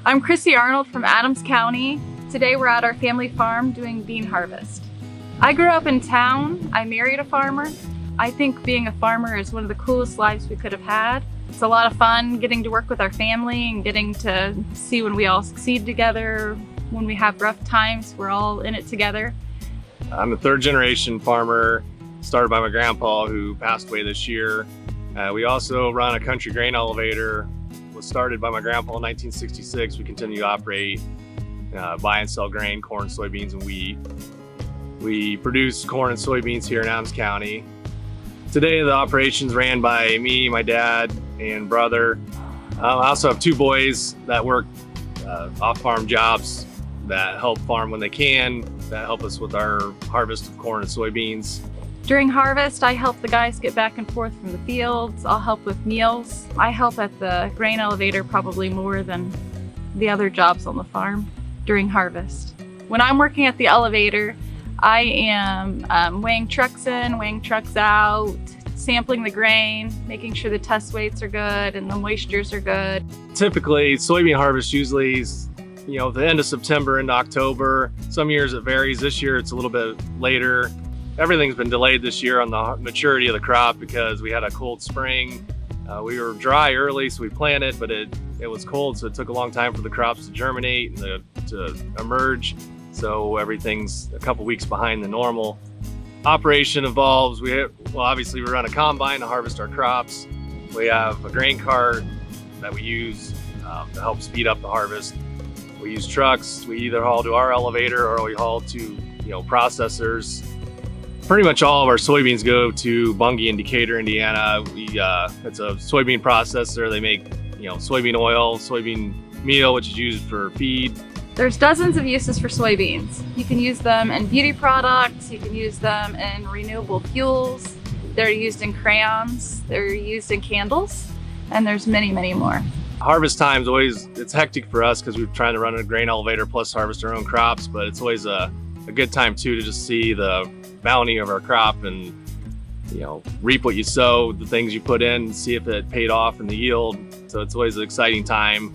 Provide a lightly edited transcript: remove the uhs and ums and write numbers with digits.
I'm Chrissy Arnold from Adams County. Today we're at our family farm doing bean harvest. I grew up in town. I married a farmer. I think being a farmer is one of the coolest lives we could have had. It's a lot of fun getting to work with our family and getting to see when we all succeed together. When we have rough times, we're all in it together. I'm a third generation farmer, started by my grandpa who passed away this year. We also run a country grain elevator. Was started by my grandpa in 1966. We continue to operate, buy and sell grain, corn, soybeans, and wheat. We produce corn and soybeans here in Adams County. Today the operation's ran by me, my dad, and brother. I also have two boys that work off-farm jobs that help farm when they can, that help us with our harvest of corn and soybeans. During harvest, I help the guys get back and forth from the fields. I'll help with meals. I help at the grain elevator probably more than the other jobs on the farm during harvest. When I'm working at the elevator, I am weighing trucks in, weighing trucks out, sampling the grain, making sure the test weights are good and the moistures are good. Typically, soybean harvest usually is, the end of September into October. Some years it varies. This year it's a little bit later. Everything's been delayed this year on the maturity of the crop because we had a cold spring. We were dry early, so we planted, but it was cold, so it took a long time for the crops to germinate and to emerge. So everything's a couple weeks behind the normal. Operation involves, obviously we run a combine to harvest our crops. We have a grain cart that we use to help speed up the harvest. We use trucks. We either haul to our elevator or we haul to processors. Pretty much all of our soybeans go to Bungie in Decatur, Indiana. It's a soybean processor. They make soybean oil, soybean meal, which is used for feed. There's dozens of uses for soybeans. You can use them in beauty products. You can use them in renewable fuels. They're used in crayons. They're used in candles. And there's many, many more. Harvest time's it's hectic for us because we're trying to run a grain elevator plus harvest our own crops, but it's always a good time too to just see the bounty of our crop and reap what you sow, the things you put in, see if it paid off in the yield. So it's always an exciting time.